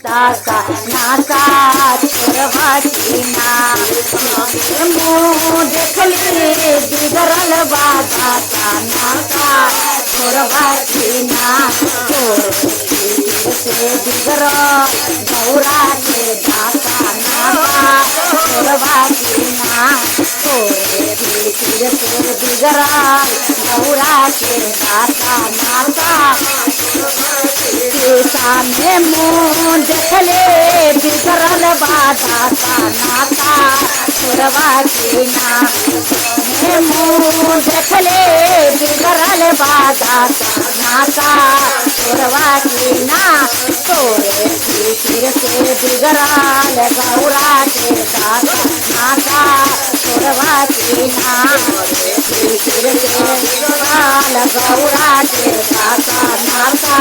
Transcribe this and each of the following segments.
दासा नासा छोरवाची ना मुँह देखली बिगड़ल बा दासा नासा छोरवाची ना से बिगड़ल गौरा के दासा नासा छोरवाची ना से बिगड़ल गौरा के दासा नासा सामने मुँह देखले बिगड़ल बा दासा नासा छोरवाची ना मुँह देखले बिगड़ल बा दासा नासा छोरवाची ना तोरे फिर से बिगड़ल गौरा के दासा नासा छोरवाची ना फिर से बिगड़ल गौरा के दासा नासा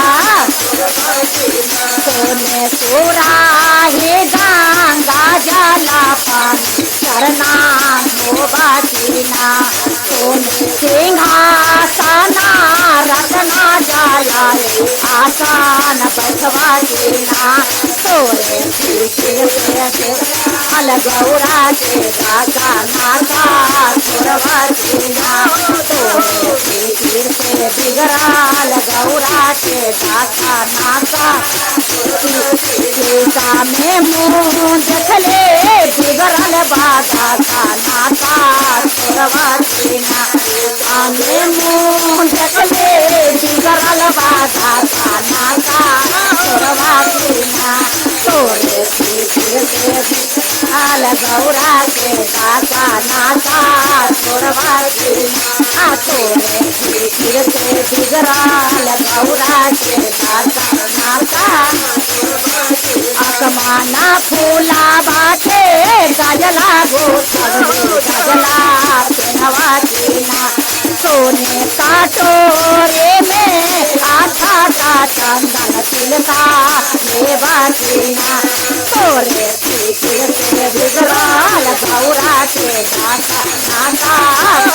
सोने तोरा हे गंगा जला पानी चरना धोबाचीना सोने सिंहासना रत्ना जला आसान बैठवाचीना तोरे फिर से गौरा के दासा नासा छोरवाचीना तोरे फिर से बिगड़ल गौरा के दासा नासा में मुँह देखले बिगड़ल बा दासा नासा छोरवाची ना सामने मुँह देखले बिगड़ल बा दासा नासा छोरवाची ना तोरे फिर से बिगड़ल गौरा के दासा नासा छोरवाची ना तोरे फिर से बिगड़ल गौरा के दासा नासा आसमाना फूला बाटे गजला गजला पेनवाचीना सोने काटोरे में आधा का चंदन तिलका लेवाचीना तोरे फिर से बिगड़ल गौरा के दासा नासा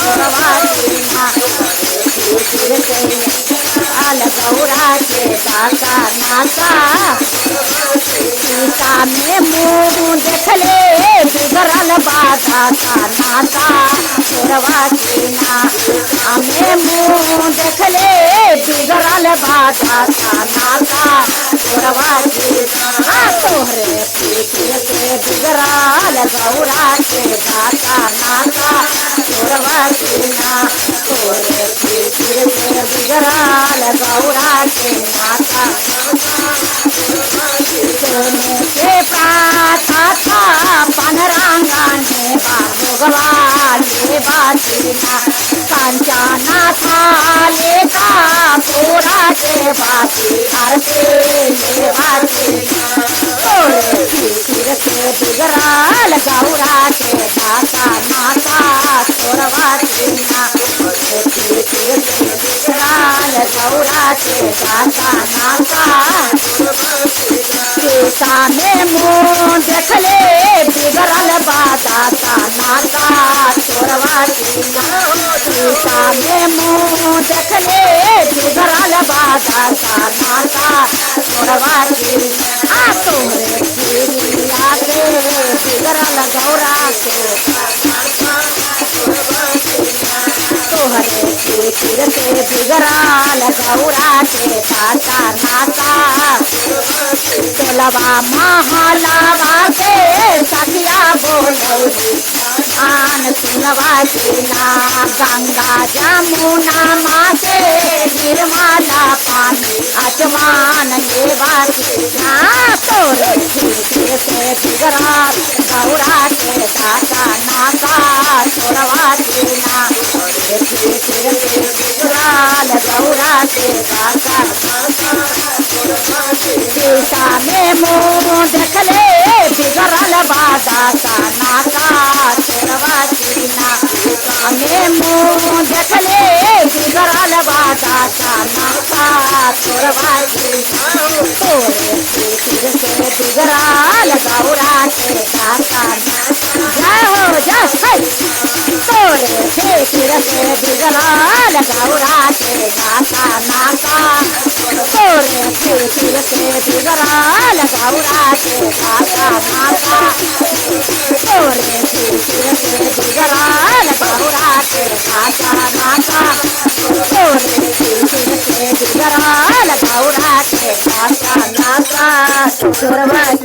छोरवाचीना फिर से गौरा के दासा नासा में मुँह देखले बिगड़ल बा दासा नासा छोरवाची ना हमें मुँह देखले बिगड़ल बा दासा नासा छोरवाची तोहरे फिर से बिगड़ल गौरा के दासा नासा छोरवाची ना तोरे फिर से बिगड़ल गौरा के नासा सोने के प्राथा था पनरांगने भगवान बाचीना कंचाना था लेका पूरा के बाची करके ले बाचीना तोरे फिर से बिगड़ल गौरा के दासा नासा छोरवाचीना फिर से बिगड़ल गौरा के दासा नासा सामने मुँह देखले बिगड़ल बा दासा नासा छोरवाची ना सामने मुँह देखले बिगड़ल बा दासा नासा छोरवाची तोहरे फिरिया के बिगड़ल गौरा के तोहरे फिर से बिगड़ल गौरा के दासा नासा तेलवा महलावा के सखिया बोलौली आन सुनवाचीना गंगा जमुना माँ के निर्मला पानी आसमान लेवाचीना तोरे फिर से बिगड़ल गौरा के दासा नासा छोरवाचीना फिर से बिगड़ल गौरा के दासा में मुँह देखले बिगड़ल बा दासा नासा छोरवाची ना हमें मुँह देखले बिगड़ल बा दासा नासा छोरवाची तोरे फिर से बिगड़ल गौरा के दासा जाओ जा तोरे फिर से बिगड़ल गौरा के दासा नासा तोरे फिर से बिगड़ल गौरा ते काका माका गोरे शिरके दिगराल गौराचे काका माका गोरे शिरके दिगराल गौराचे काका माका सुरवणी